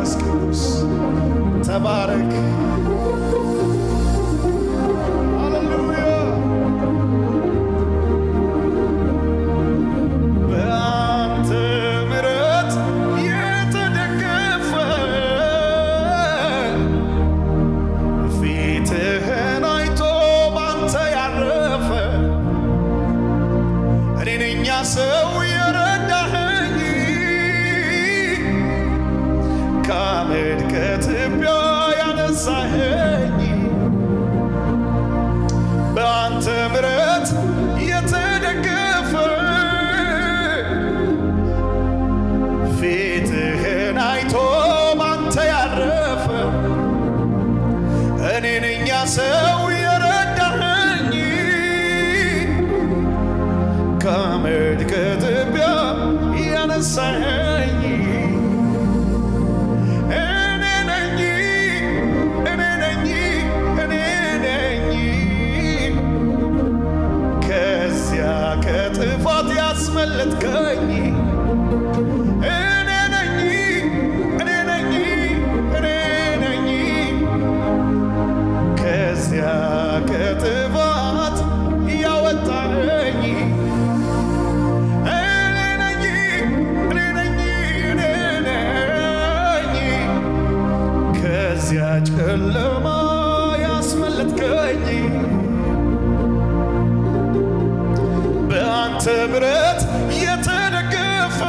መንፈስ ቅዱስ ተባረክ ሃሌሉያ በአንተ ምሕረት የተደገፈ ፊትህን አይቶ ባንተ ያረፈ እኔ ነኝ ሰው የረዳኸኝ ከአመድ ከትቢያ ያነሳኸኝ በአንተ ምሕረት የተደገፈ ፊትህን አይቶ ባንተ ያረፈ እኔ ነኝ ሰው የረዳኸኝ ከአመድ ከትቢያ ያነሳኸኝ ከጥፋት ያስመለጥከኝ እኔ ነኝ ከዚያ ከጥፋት ያወጣኝ እኔ ነኝ ከዚያ ጨለማ ያስመለጥከኝ በአንተ ምሕረት የተደገፈ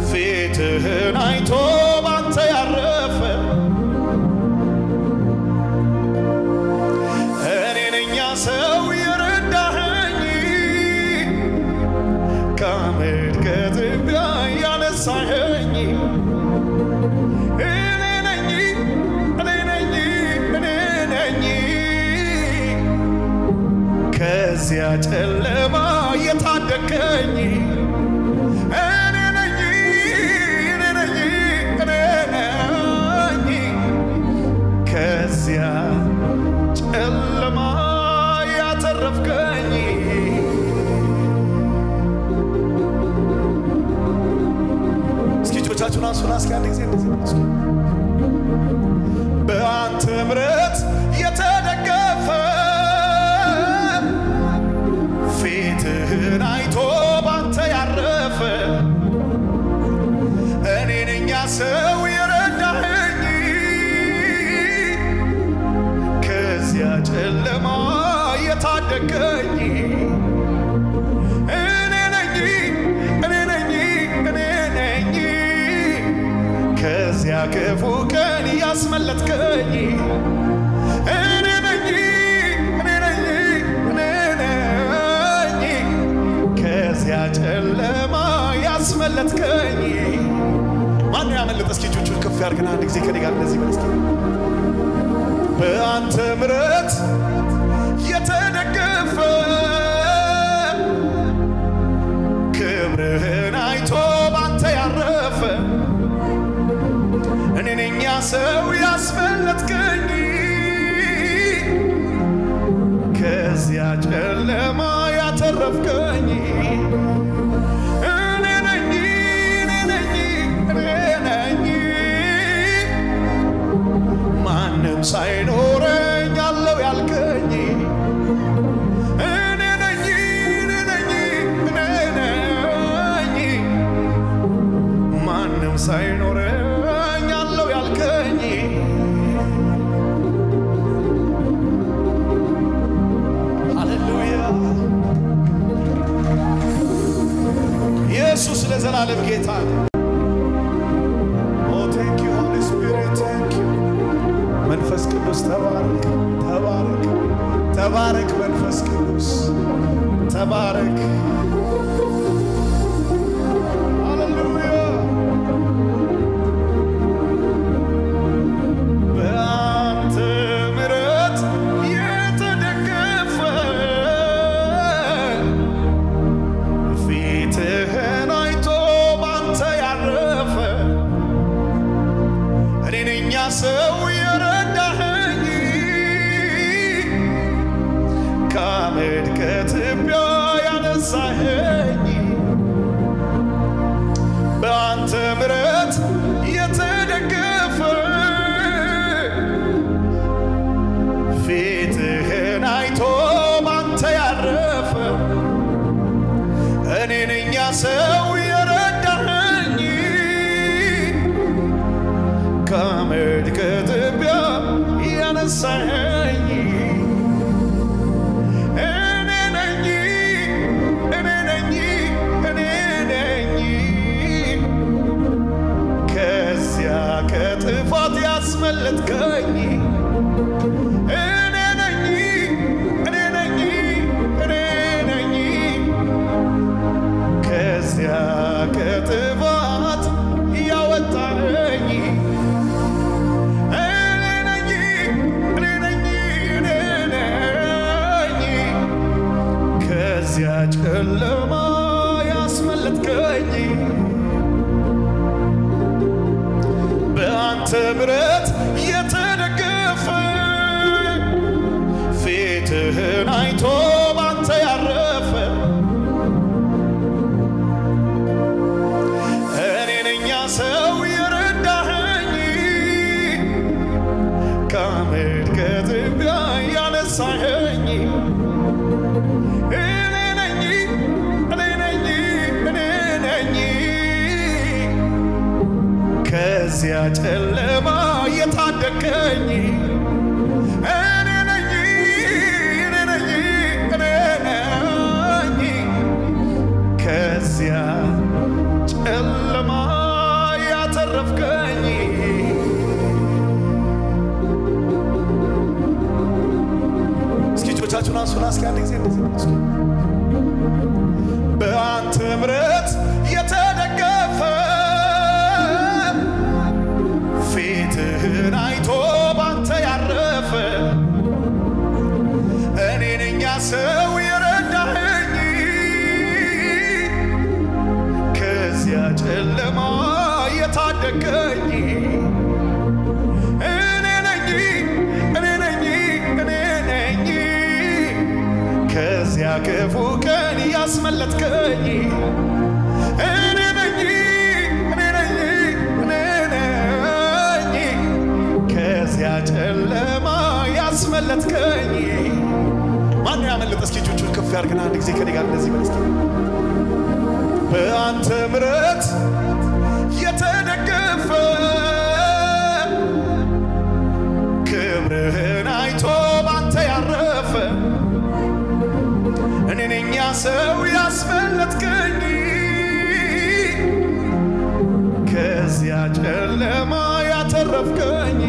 ፊትህን አይቶ ባንተ ያረፈ እኔ ነኝ ሰው የረዳኸኝ ከአመድ ከትቢያ ያነሳኸኝ እኔ ነኝ ከዚያ ጨለማ የታደገኝ እኔ ነኝ ከዚያ ጨለማ ያተረፍከኝ እስኪ እጆቻችሁን አንሱና እስኪ አንድ ጊዜ እንደዚህ በአንተ ምሕረት የተደገፈ ፊትህን አይቶ ባንተ ያረፈ እኔ ነኝ ሰው የረዳኸኝ ከዚያ ጨለማ የታደገኝ እኔ ነኝ ከዚያ ክፉ ቀን ያስመለጥከኝ እኔ ነኝ ከዚያ ጨለማ ያስመለጥከኝ ማን ያመለጠ እስኪ እጆቹን ከፍ ያርግና አንድ ጊዜ ከኔ ጋር እንደዚህ በል እስኪ በአንተ ምሕረት የተደገፈ ክብርህን አይቶ ባንተ ያረፈ እኔ ነኝ ሰው ያስመለጥከኝ ከዚያ ጨለማ ያተረፍከኝ እኔ ነኝ ማንም ሳይኖረኝ አለው ያልከኝ እኔ ነኝ ማንም ሳይኖረኝ አለው ያልከኝ ሃሌሉያ ኢየሱስ ለዘላለም ጌታ ኦ ቴንክ ዩ ሆሊ ስፒሪት ቴንክ ዩ መንፈስ ቅዱስ ተባረክ ተባረክ መንፈስ ቅዱስ ተባረክ ሃሌሉያ በአንተ ምሕረት የተደገፈ ፊትህን አይቶ ባንተ ያረፈ እኔ ነኝ ሰው የረዳኸኝ ከአመድ ከትቢያ ያነሳኸኝ በአንተ ምሕረት ሰው የረዳኸኝ ከአመድ ከትቢያ ያነሳኸኝ እኔ ነኝ ከዚያ ከጥፋት ያስመለጥከኝ ከዚያ ከጥፋት ያወጣኸኝ ከዚያ ጨለማ ያስመለጥከኝ በአንተ ምሕረት የተደገፈ ፊትህን አይቶ ባንተ ያረፈ እኔ ነኝ ሰው የረዳኸኝ ከአመድ ከትቢያ ያነሳኸኝ ከዚያ ጨለማ የታደገኝ እኔ ነኝ ከዚያ ጨለማ ያተረፍከኝ እስኪ እጆቻችሁን አንሱና እስኪ አንድ ጊዜ እንደዚህ በአንተ ምሕረት የተደገፈ ፊትህን አይቶ ባንተ ያረፈ እኔ ነኝ ሰው የረዳኸኝ ከዚያ ጨለማ የታደገኝ እኔ ነኝ ከዚያ ክፉ ቀን ያስመለጥከኝ እኔ ነኝ ከዚያ ጨለማ ያስመለጥከኝ ማን ያመለጠ እስኪ እጆቹን ከፍ ያርግና አንድ ጊዜ ከኔ ጋር እንደዚህ በል እስኪ በአንተ ምሕረት የተደገፈ ክብርህን አይቶ ባንተ ያረፈ እኔ ነኝ ሰው ያስመለጥከኝ ከዚያ ጨለማ ያተረፍከኝ